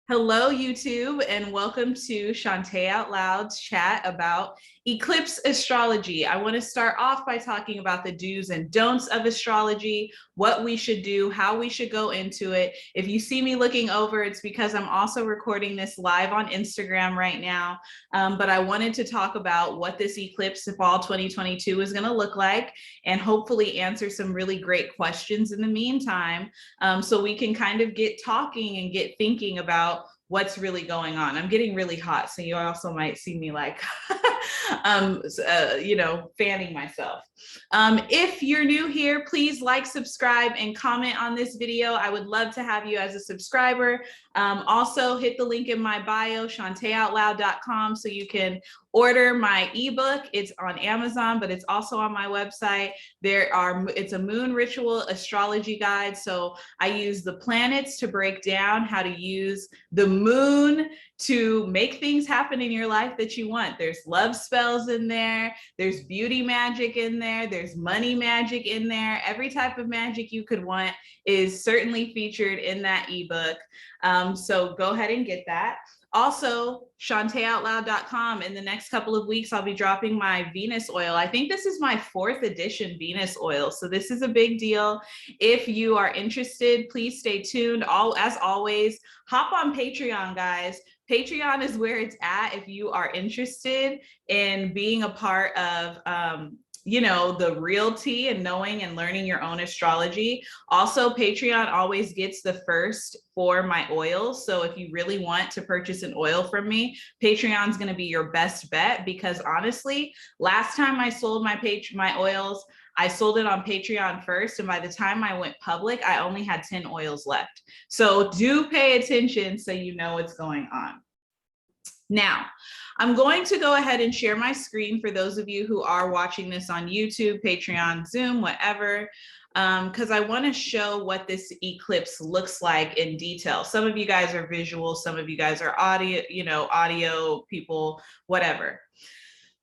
Hello, YouTube, and welcome to Shantae Out Loud's chat about eclipse astrology. I want to start off by talking about the do's and don'ts of astrology, what we should do, how we should go into it. If you see me looking over, it's because I'm also recording this live on Instagram right now. But I wanted to talk about what this eclipse fall 2022 is going to look like and hopefully answer some really great questions in the meantime, so we can kind of get talking and get thinking about what's really going on. I'm getting really hot, so you also might see me like, fanning myself. If you're new here, please like, subscribe, and comment on this video. I would love to have you as a subscriber. Also, hit the link in my bio, shantaeoutloud.com, so you can order my ebook. It's on Amazon, but it's also on my website. It's a moon ritual astrology guide. So I use the planets to break down how to use the moon to make things happen in your life that you want. There's love spells in there. There's beauty magic in there. There's money magic in there. Every type of magic you could want is certainly featured in that ebook. So go ahead and get that. Also, shantaeoutloud.com. In the next couple of weeks, I'll be dropping my Venus Oill. I think this is my 4th edition Venus Oill. So this is a big deal. If you are interested, please stay tuned. As always, hop on Patreon, guys. Patreon is where it's at if you are interested in being a part of the realty and knowing and learning your own astrology. Also, Patreon always gets the first for my oils. So if you really want to purchase an oil from me, Patreon's going to be your best bet, because honestly, last time I sold my oils, I sold it on Patreon first, and by the time I went public, I only had 10 oils left. So do pay attention so you know what's going on. Now, I'm going to go ahead and share my screen for those of you who are watching this on YouTube, Patreon, Zoom, whatever, because I want to show what this eclipse looks like in detail. Some of you guys are visual, some of you guys are audio people, whatever.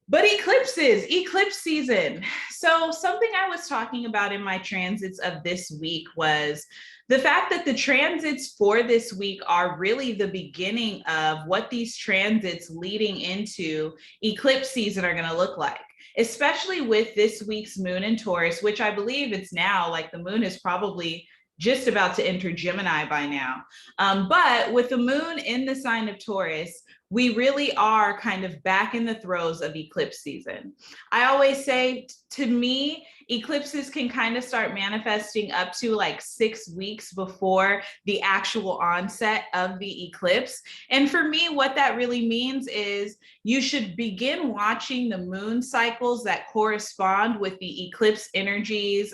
But eclipse season. So something I was talking about in my transits of this week was the fact that the transits for this week are really the beginning of what these transits leading into eclipse season are going to look like, especially with this week's moon in Taurus, which I believe it's now, like, the moon is probably just about to enter Gemini by now. But with the moon in the sign of Taurus, we really are kind of back in the throes of eclipse season. I always say, to me, eclipses can kind of start manifesting up to like 6 weeks before the actual onset of the eclipse. And for me, what that really means is you should begin watching the moon cycles that correspond with the eclipse energies,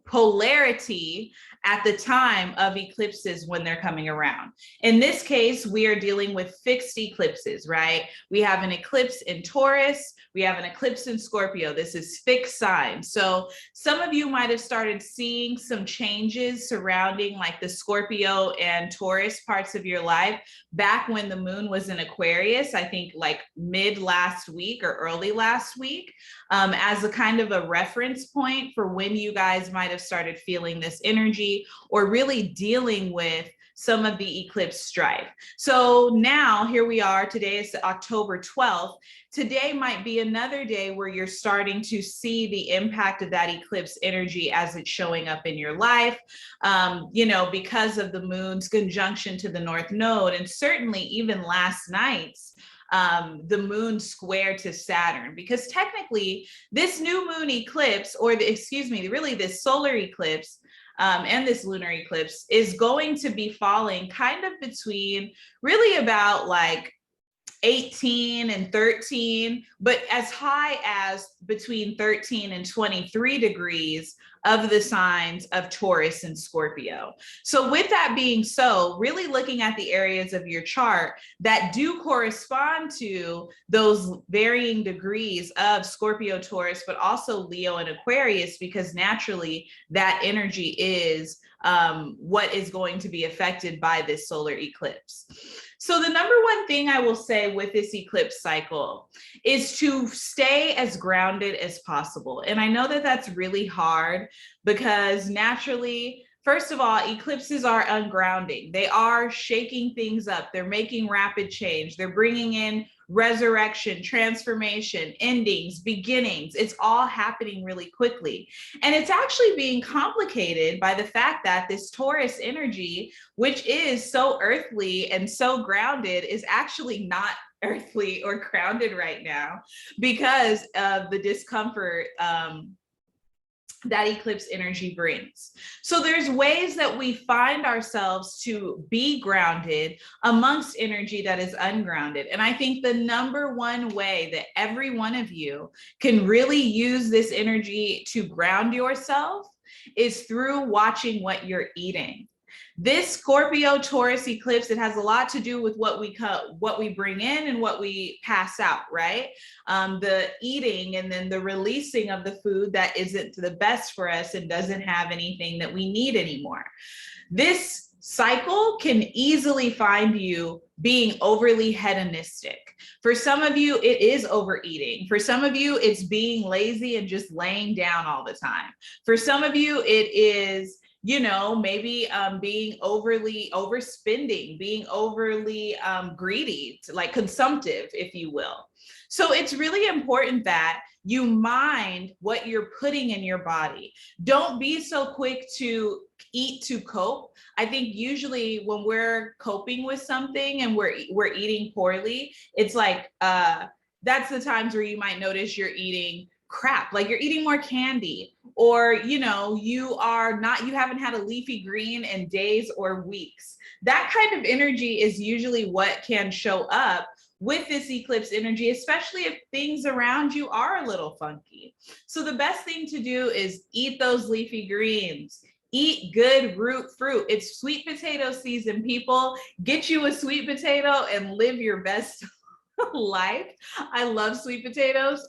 polarity at the time of eclipses when they're coming around. In this case, we are dealing with fixed eclipses, right? We have an eclipse in Taurus, we have an eclipse in Scorpio. This is fixed signs. So some of you might have started seeing some changes surrounding like the Scorpio and Taurus parts of your life back when the moon was in Aquarius, I think like mid last week or early last week, as a kind of a reference point for when you guys might have started feeling this energy or really dealing with some of the eclipse strife. So now here we are. Today is October 12th. Today might be another day where you're starting to see the impact of that eclipse energy as it's showing up in your life, because of the moon's conjunction to the North Node, and certainly even last night's the moon square to Saturn, because technically this new moon eclipse, really this solar eclipse, and this lunar eclipse is going to be falling kind of between really about like 18 and 13, but as high as between 13 and 23 degrees of the signs of Taurus and Scorpio. So with that being so, really looking at the areas of your chart that do correspond to those varying degrees of Scorpio, Taurus, but also Leo and Aquarius, because naturally that energy is what is going to be affected by this solar eclipse. So the number one thing I will say with this eclipse cycle is to stay as grounded as possible. And I know that that's really hard because naturally, First of all, eclipses are ungrounding. They are shaking things up. They're making rapid change. They're bringing in resurrection, transformation, endings, beginnings. It's all happening really quickly. And it's actually being complicated by the fact that this Taurus energy, which is so earthly and so grounded, is actually not earthly or grounded right now because of the discomfort that eclipse energy brings. So there's ways that we find ourselves to be grounded amongst energy that is ungrounded. And I think the number one way that every one of you can really use this energy to ground yourself is through watching what you're eating. This Scorpio Taurus eclipse, it has a lot to do with what we bring in and what we pass out, right? The eating and then the releasing of the food that isn't the best for us and doesn't have anything that we need anymore. This cycle can easily find you being overly hedonistic. For some of you, it is overeating. For some of you, it's being lazy and just laying down all the time. For some of you, it is maybe being overly overspending, being overly greedy, like consumptive, if you will. So it's really important that you mind what you're putting in your body. Don't be so quick to eat to cope. I think usually when we're coping with something and we're eating poorly, it's like that's the times where you might notice you're eating crap, like you're eating more candy, or you haven't had a leafy green in days or weeks. That kind of energy is usually what can show up with this eclipse energy, especially if things around you are a little funky. So the best thing to do is eat those leafy greens. Eat good root fruit. It's sweet potato season, people. Get you a sweet potato and live your best life. I love sweet potatoes.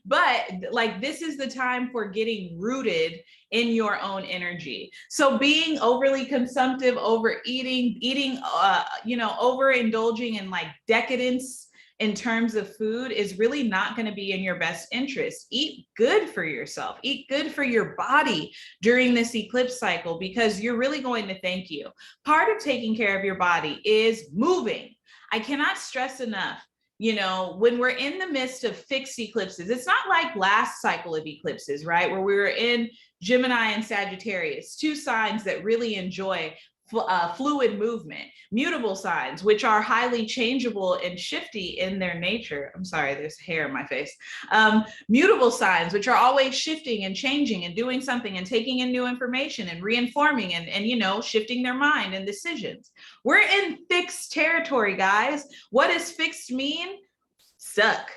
But like this is the time for getting rooted in your own energy. So being overly consumptive, overeating, overindulging in like decadence in terms of food is really not going to be in your best interest. Eat good for yourself. Eat good for your body during this eclipse cycle, because you're really going to thank you. Part of taking care of your body is moving. I cannot stress enough, when we're in the midst of fixed eclipses, it's not like last cycle of eclipses, right? Where we were in Gemini and Sagittarius, two signs that really enjoy fluid movement, mutable signs, which are highly changeable and shifty in their nature. I'm sorry, there's hair in my face. Mutable signs, which are always shifting and changing and doing something and taking in new information and reinforming and shifting their mind and decisions. We're in fixed territory, guys. What does fixed mean? Stuck.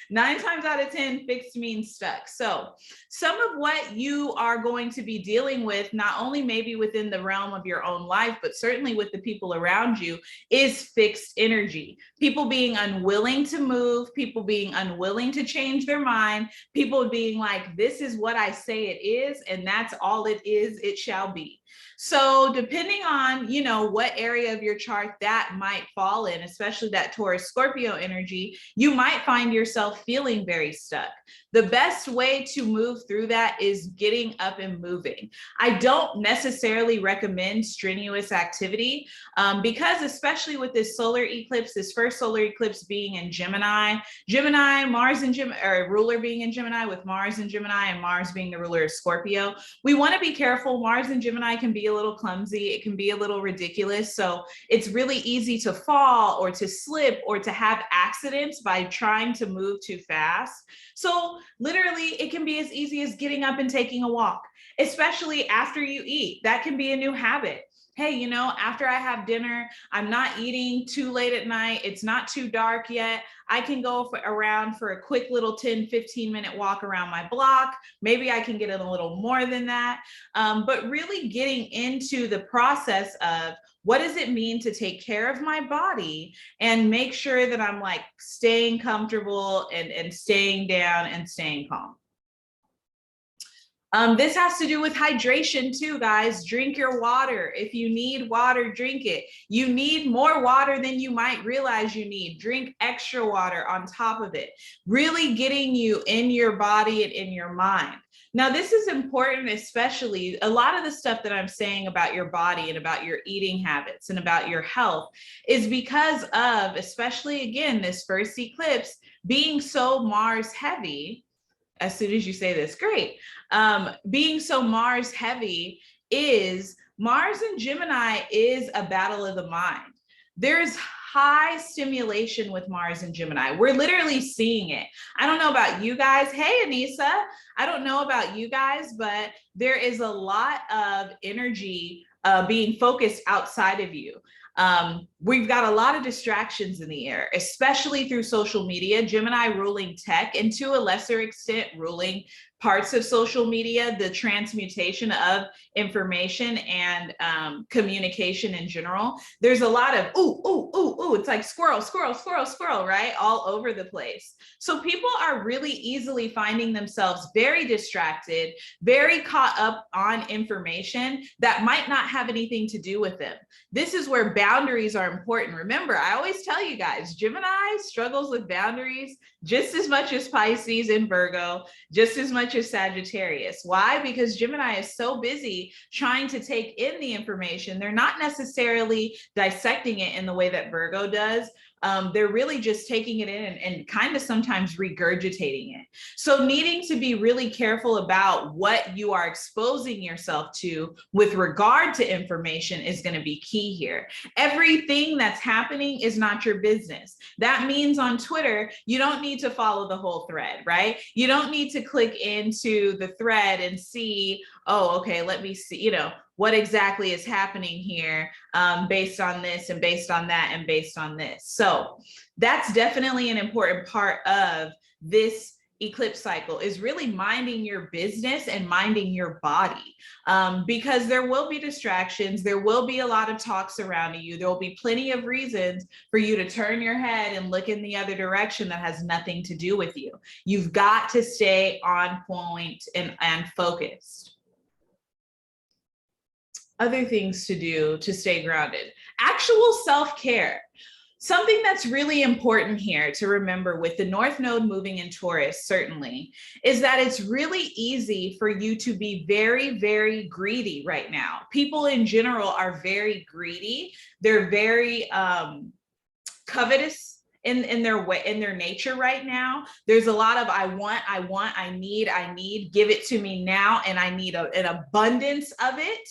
9 times out of 10, fixed means stuck. So some of what you are going to be dealing with, not only maybe within the realm of your own life, but certainly with the people around you, is fixed energy. People being unwilling to move, people being unwilling to change their mind, people being like, this is what I say it is, and that's all it is, it shall be. So depending on, what area of your chart that might fall in, especially that Taurus Scorpio energy, you might find yourself feeling very stuck. The best way to move through that is getting up and moving. I don't necessarily recommend strenuous activity because especially with this solar eclipse, this first solar eclipse being in Gemini, Mars and Gemini, or ruler being in Gemini, with Mars and Gemini and Mars being the ruler of Scorpio, we want to be careful. Mars and Gemini can be a little clumsy. It can be a little ridiculous. So it's really easy to fall or to slip or to have accidents by trying to move too fast. So literally it can be as easy as getting up and taking a walk, especially after you eat. That can be a new habit. Hey, after I have dinner, I'm not eating too late at night. It's not too dark yet. I can go around for a quick little 10, 15-minute walk around my block. Maybe I can get in a little more than that. But really getting into the process of what does it mean to take care of my body and make sure that I'm like staying comfortable and staying down and staying calm. This has to do with hydration too, guys. Drink your water. If you need water, drink it. You need more water than you might realize you need. Drink extra water on top of it. Really getting you in your body and in your mind. Now, this is important, especially a lot of the stuff that I'm saying about your body and about your eating habits and about your health is because of, especially again, this first eclipse being so Mars heavy. As soon as you say this, great. Being so Mars heavy is Mars and Gemini is a battle of the mind. There's high stimulation with Mars and Gemini. We're literally seeing it. I don't know about you guys. Hey, Anissa. I don't know about you guys, but there is a lot of energy being focused outside of you. We've got a lot of distractions in the air, especially through social media, Gemini ruling tech, and to a lesser extent ruling parts of social media, the transmutation of information and communication in general. There's a lot of ooh, it's like squirrel, squirrel, squirrel, squirrel, right? All over the place. So people are really easily finding themselves very distracted, very caught up on information that might not have anything to do with them. This is where boundaries are important. Remember, I always tell you guys, Gemini struggles with boundaries just as much as Pisces and Virgo, just as much as Sagittarius. Why? Because Gemini is so busy trying to take in the information. They're not necessarily dissecting it in the way that Virgo does. They're really just taking it in and kind of sometimes regurgitating it. So needing to be really careful about what you are exposing yourself to with regard to information is going to be key here. Everything that's happening is not your business. That means on Twitter, you don't need to follow the whole thread, right? You don't need to click into the thread and see, oh, okay, let me see, what exactly is happening here based on this and based on that and based on this. So that's definitely an important part of this eclipse cycle, is really minding your business and minding your body, because there will be distractions. There will be a lot of talks around you. There will be plenty of reasons for you to turn your head and look in the other direction that has nothing to do with you. You've got to stay on point and focused. Other things to do to stay grounded. Actual self-care. Something that's really important here to remember with the North Node moving in Taurus, certainly, is that it's really easy for you to be very, very greedy right now. People in general are very greedy. They're very covetous in their nature right now. There's a lot of I want, I need, give it to me now, and I need an abundance of it.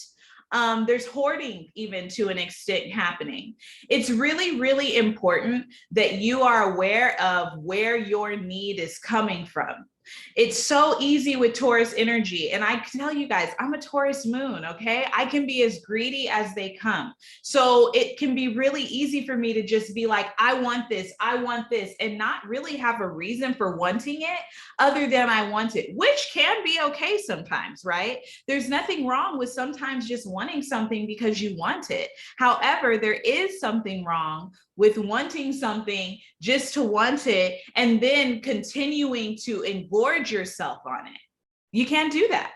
There's hoarding even to an extent happening. It's really, really important that you are aware of where your need is coming from. It's so easy with Taurus energy. And I can tell you guys, I'm a Taurus moon, okay? I can be as greedy as they come. So it can be really easy for me to just be like, I want this, and not really have a reason for wanting it other than I want it, which can be okay sometimes, right? There's nothing wrong with sometimes just wanting something because you want it. However, there is something wrong with wanting something just to want it and then continuing to engorge yourself on it. You can't do that.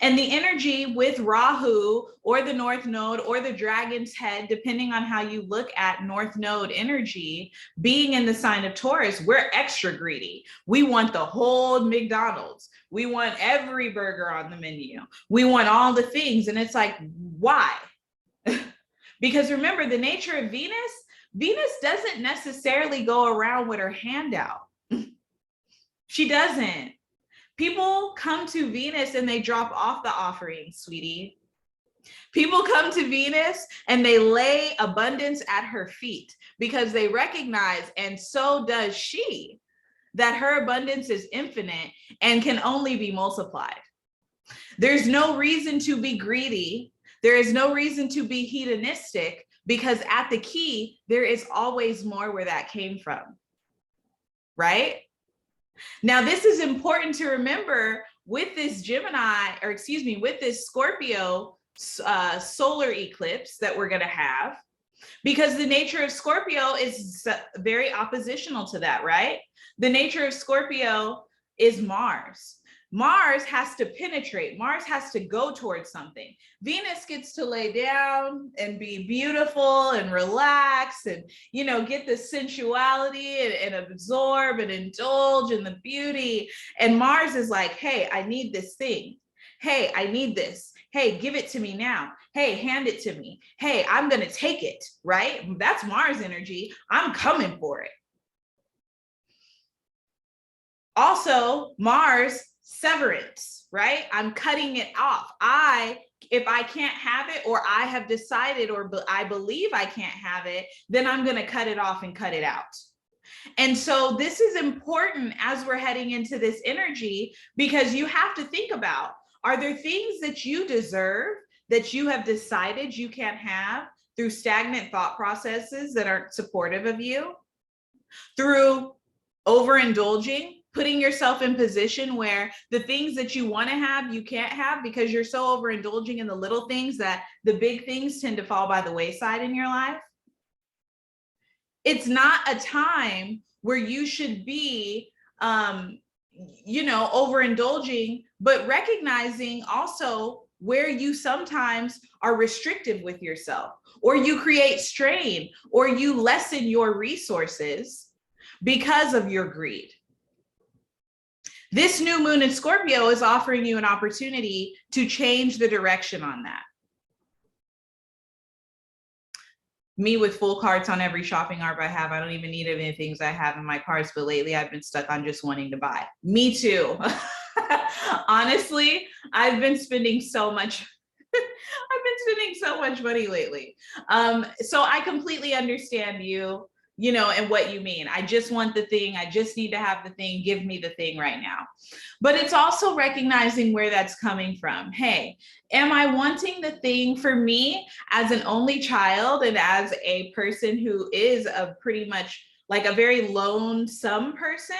And the energy with Rahu or the North Node or the dragon's head, depending on how you look at North Node energy, being in the sign of Taurus, we're extra greedy. We want the whole McDonald's. We want every burger on the menu. We want all the things. And it's like, why? Because remember, the nature of Venus doesn't necessarily go around with her hand out. She doesn't. People come to Venus and they drop off the offering, sweetie. People come to Venus and they lay abundance at her feet because they recognize, and so does she, that her abundance is infinite and can only be multiplied. There's no reason to be greedy. There is no reason to be hedonistic, because at the key, there is always more where that came from, right? Now, this is important to remember with this with this Scorpio solar eclipse that we're going to have, because the nature of Scorpio is very oppositional to that, right? The nature of Scorpio is Mars. Mars has to penetrate. Mars has to go towards something. Venus gets to lay down and be beautiful and relax and, you know, get the sensuality and absorb and indulge in the beauty. And Mars is like, hey, I need this thing. Hey, I need this. Hey, give it to me now. Hey, hand it to me. Hey, I'm going to take it, right? That's Mars energy. I'm coming for it. Also, Mars, severance, right? I'm cutting it off. If I can't have it, or I have decided, or I believe I can't have it, then I'm going to cut it off and cut it out. And so this is important as we're heading into this energy, because you have to think about, are there things that you deserve that you have decided you can't have through stagnant thought processes that aren't supportive of you, through overindulging, putting yourself in position where the things that you want to have, you can't have because you're so overindulging in the little things that the big things tend to fall by the wayside in your life? It's not a time where you should be, you know, overindulging, but recognizing also where you sometimes are restrictive with yourself, or you create strain, or you lessen your resources because of your greed. This new moon in Scorpio is offering you an opportunity to change the direction on that. Me with full carts on every shopping arc I have. I don't even need any things I have in my carts, but lately I've been stuck on just wanting to buy. Me too. Honestly, I've been spending so much. I've been spending so much money lately. So I completely understand you, you know, and what you mean. I just want the thing. I just need to have the thing. Give me the thing right now. But it's also recognizing where that's coming from. Hey, am I wanting the thing for me as an only child and as a person who is a pretty much like a very lonesome person?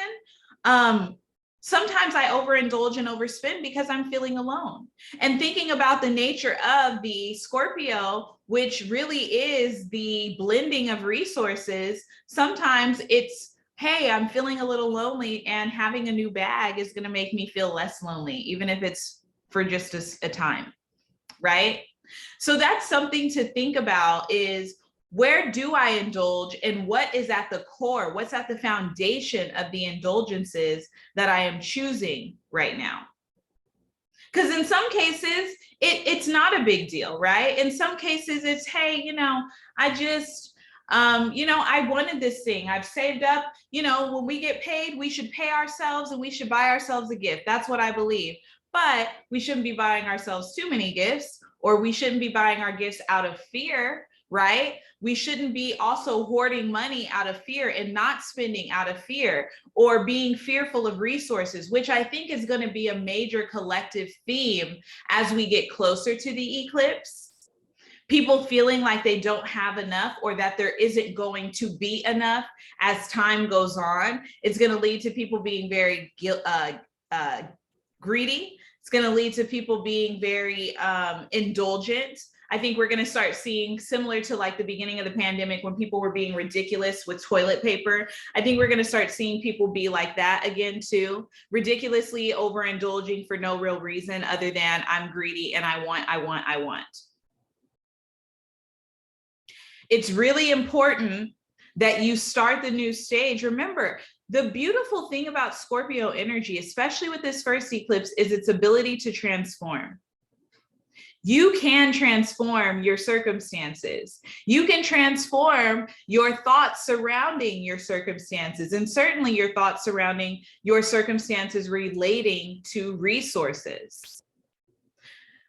Sometimes I overindulge and overspend because I'm feeling alone. And thinking about the nature of the Scorpio, which really is the blending of resources, sometimes it's, hey, I'm feeling a little lonely, and having a new bag is going to make me feel less lonely, even if it's for just a time, right? So that's something to think about, is where do I indulge, and what is at the core? What's at the foundation of the indulgences that I am choosing right now? Because in some cases, it's not a big deal, right? In some cases, it's, hey, you know, I just, you know, I wanted this thing. I've saved up, you know, when we get paid, we should pay ourselves and we should buy ourselves a gift. That's what I believe. But we shouldn't be buying ourselves too many gifts, or we shouldn't be buying our gifts out of fear, right? We shouldn't be also hoarding money out of fear and not spending out of fear, or being fearful of resources, which I think is going to be a major collective theme as we get closer to the eclipse. People feeling like they don't have enough, or that there isn't going to be enough as time goes on. It's going to lead to people being very greedy. It's going to lead to people being very indulgent. I think we're going to start seeing, similar to like the beginning of the pandemic when people were being ridiculous with toilet paper. I think we're going to start seeing people be like that again too, ridiculously overindulging for no real reason other than I'm greedy and I want. It's really important that you start the new stage. Remember, the beautiful thing about Scorpio energy, especially with this first eclipse, is its ability to transform. You can transform your circumstances. You can transform your thoughts surrounding your circumstances, and certainly your thoughts surrounding your circumstances relating to resources.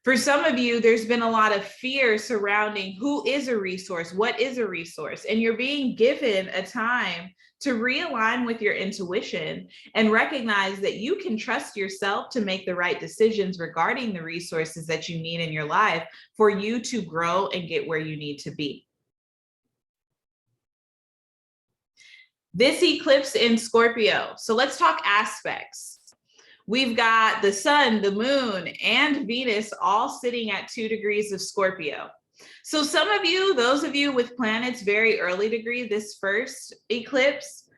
For some of you, there's been a lot of fear surrounding who is a resource, what is a resource, and you're being given a time to realign with your intuition and recognize that you can trust yourself to make the right decisions regarding the resources that you need in your life for you to grow and get where you need to be. This eclipse in Scorpio. So let's talk aspects. We've got the sun, the moon, and Venus all sitting at 2 degrees of Scorpio. So some of you, those of you with planets very early degree, this first eclipse,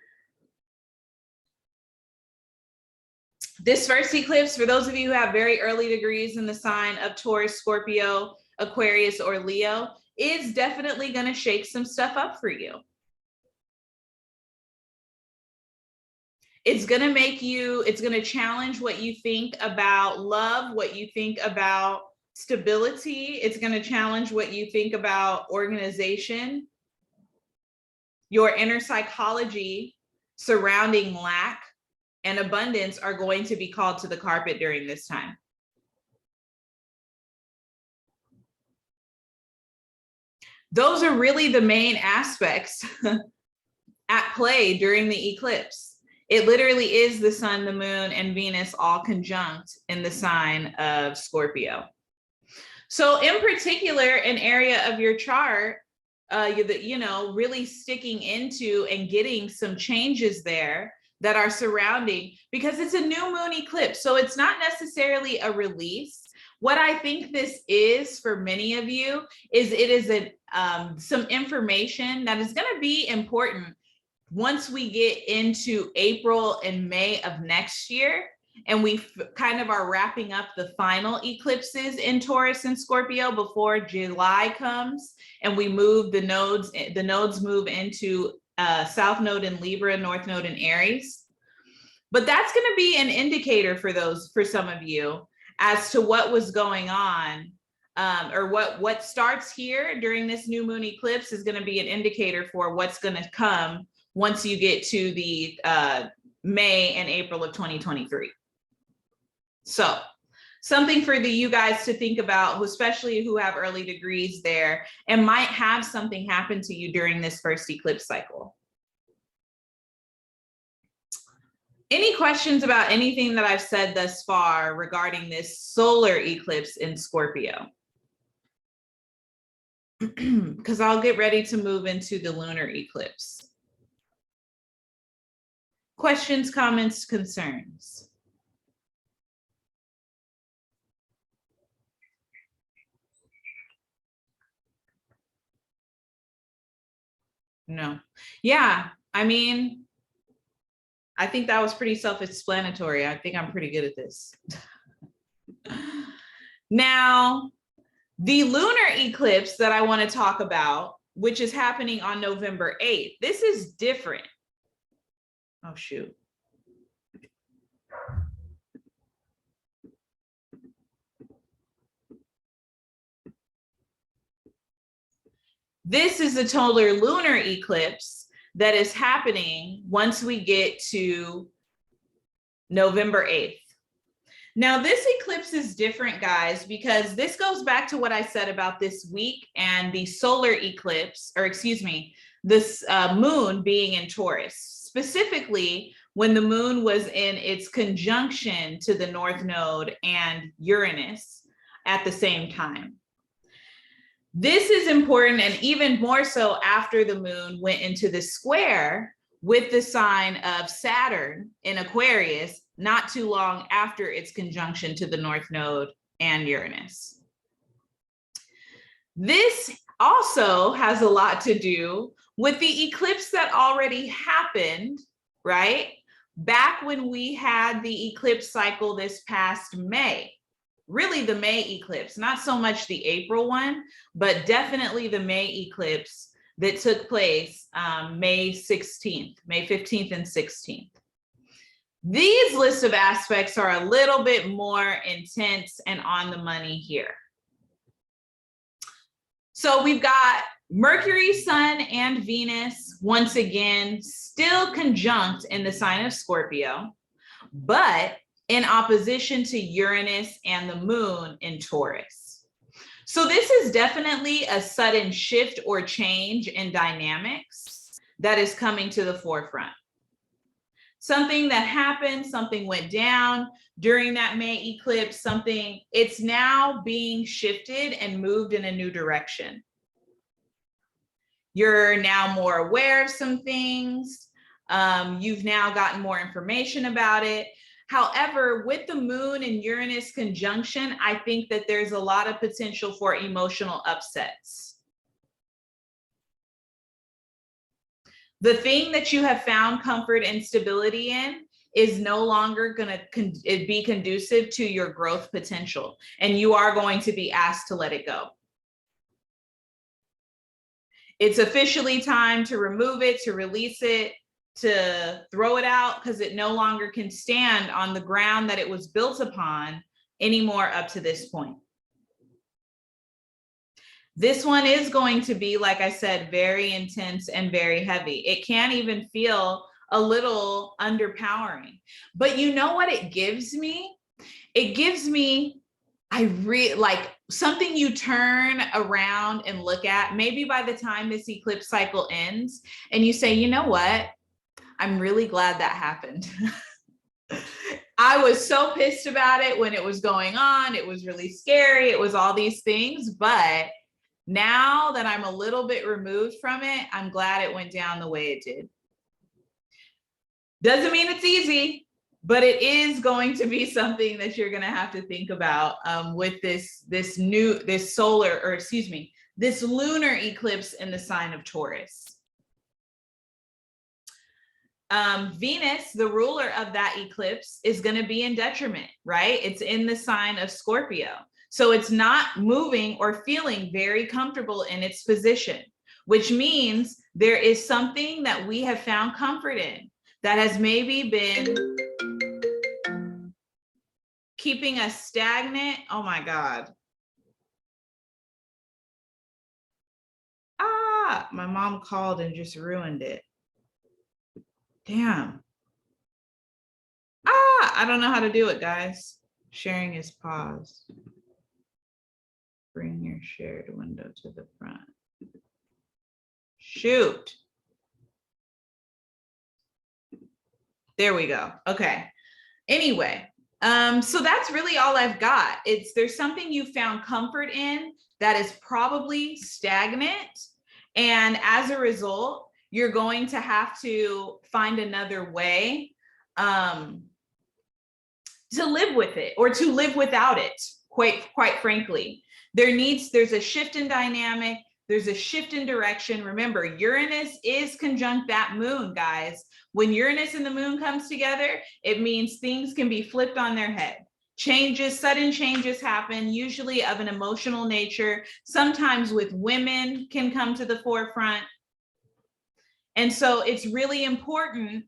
This first eclipse, for those of you who have very early degrees in the sign of Taurus, Scorpio, Aquarius, or Leo, is definitely going to shake some stuff up for you. It's going to make you, it's going to challenge what you think about love, what you think about stability. It's going to challenge what you think about organization. Your inner psychology surrounding lack and abundance are going to be called to the carpet during this time. Those are really the main aspects at play during the eclipse. It literally is the sun, the moon, and Venus all conjunct in the sign of Scorpio. So in particular, an area of your chart, really sticking into and getting some changes there that are surrounding, because it's a new moon eclipse. So it's not necessarily a release. What I think this is for many of you is it is some information that is going to be important once we get into April and May of next year, and we kind of are wrapping up the final eclipses in Taurus and Scorpio before July comes, and we move the nodes move into South Node in Libra, North Node in Aries. But that's going to be an indicator for some of you as to what was going on, or what starts here during this new moon eclipse is going to be an indicator for what's going to come once you get to the May and April of 2023. So something for you guys to think about, especially who have early degrees there and might have something happen to you during this first eclipse cycle. Any questions about anything that I've said thus far regarding this solar eclipse in Scorpio? Because I'll get ready to move into the lunar eclipse. Questions, comments, concerns? No. Yeah, I mean, I think that was pretty self-explanatory. I think I'm pretty good at this. Now, the lunar eclipse that I want to talk about, which is happening on November 8th, this is different. Oh, shoot. This is the total lunar eclipse that is happening once we get to November 8th. Now, this eclipse is different, guys, because this goes back to what I said about this week and the solar eclipse, or excuse me, this moon being in Taurus, specifically when the moon was in its conjunction to the North Node and Uranus at the same time. This is important, and even more so after the moon went into the square with the sign of Saturn in Aquarius, not too long after its conjunction to the North Node and Uranus. This also has a lot to do with the eclipse that already happened, right? Back when we had the eclipse cycle this past May. Really the May eclipse, not so much the April one, but definitely the May eclipse that took place May 16th, May 15th and 16th. These list of aspects are a little bit more intense and on the money here. So we've got Mercury, Sun, and Venus, once again, still conjunct in the sign of Scorpio, but in opposition to Uranus and the moon in Taurus. So this is definitely a sudden shift or change in dynamics that is coming to the forefront. Something that happened, something went down during that May eclipse, it's now being shifted and moved in a new direction. You're now more aware of some things. You've now gotten more information about it. However, with the moon and Uranus conjunction, I think that there's a lot of potential for emotional upsets. The thing that you have found comfort and stability in is no longer going to be conducive to your growth potential, and you are going to be asked to let it go. It's officially time to remove it, to release it, to throw it out, because it no longer can stand on the ground that it was built upon anymore up to this point. This one is going to be, like I said, very intense and very heavy. It can even feel a little underpowering. But you know what it gives me? It gives me, like something you turn around and look at, maybe by the time this eclipse cycle ends, and you say, you know what? I'm really glad that happened. I was so pissed about it when it was going on. It was really scary. It was all these things, but now that I'm a little bit removed from it, I'm glad it went down the way it did. Doesn't mean it's easy, but it is going to be something that you're going to have to think about with this lunar eclipse in the sign of Taurus. Venus, the ruler of that eclipse, is going to be in detriment, right? It's in the sign of Scorpio. So it's not moving or feeling very comfortable in its position, which means there is something that we have found comfort in that has maybe been keeping us stagnant. Oh my God. Ah, my mom called and just ruined it. Damn. Ah, I don't know how to do it, guys. Sharing is paused. Bring your shared window to the front. Shoot. There we go. Okay. Anyway, so that's really all I've got. There's something you found comfort in that is probably stagnant. And as a result, you're going to have to find another way to live with it, or to live without it, quite frankly. There's a shift in dynamic. There's a shift in direction. Remember, Uranus is conjunct that moon, guys. When Uranus and the moon comes together, it means things can be flipped on their head. Sudden changes happen, usually of an emotional nature. Sometimes with women can come to the forefront. And so it's really important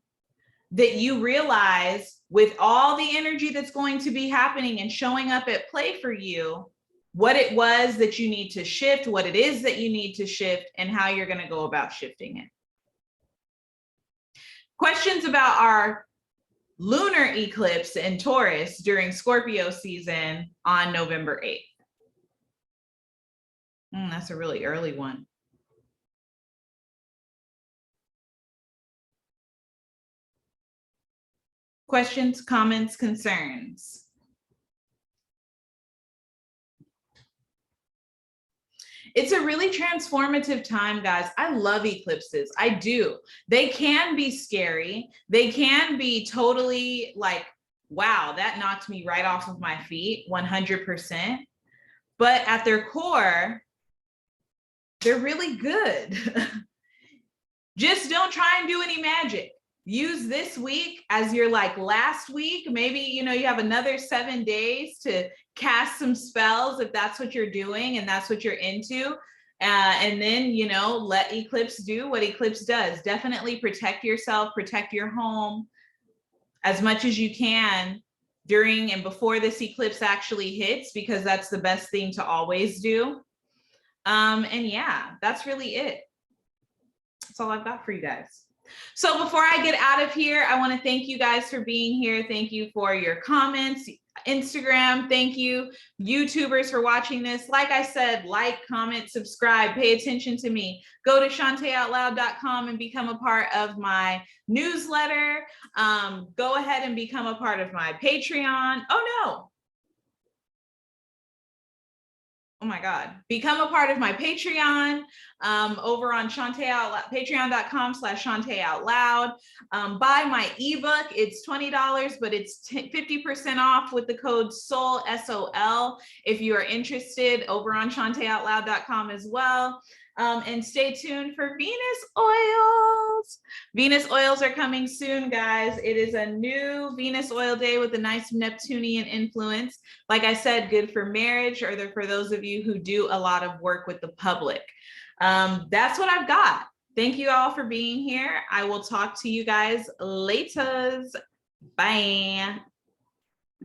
that you realize, with all the energy that's going to be happening and showing up at play for you, what it was that you need to shift, what it is that you need to shift, and how you're going to go about shifting it. Questions about our lunar eclipse in Taurus during Scorpio season on November 8th. That's a really early one. Questions, comments, concerns? It's a really transformative time, guys. I love eclipses. I do. They can be scary. They can be totally like, wow, that knocked me right off of my feet, 100%. But at their core, they're really good. Just don't try and do any magic. Use this week as your last week. Maybe, you have another 7 days to cast some spells if that's what you're doing and that's what you're into. And then, let Eclipse do what Eclipse does. Definitely protect yourself, protect your home as much as you can during and before this eclipse actually hits, because that's the best thing to always do. And yeah, that's really it. That's all I've got for you guys. So before I get out of here, I want to thank you guys for being here. Thank you for your comments, Instagram. Thank you, YouTubers, for watching this. Like I said, like, comment, subscribe, pay attention to me. Go to shantaeoutloud.com and become a part of my newsletter. Go ahead and become a part of my Patreon. Oh my God. Become a part of my Patreon over on patreon.com/shantaeoutloud. Buy my ebook. It's $20, but it's 50% off with the code SOUL, SOL, if you are interested, over on shantaeoutloud.com as well. And stay tuned for Venus oils. Venus oils are coming soon, guys. It is a new Venus oil day with a nice Neptunian influence. Like I said, good for marriage, or for those of you who do a lot of work with the public. That's what I've got. Thank you all for being here. I will talk to you guys later. Bye.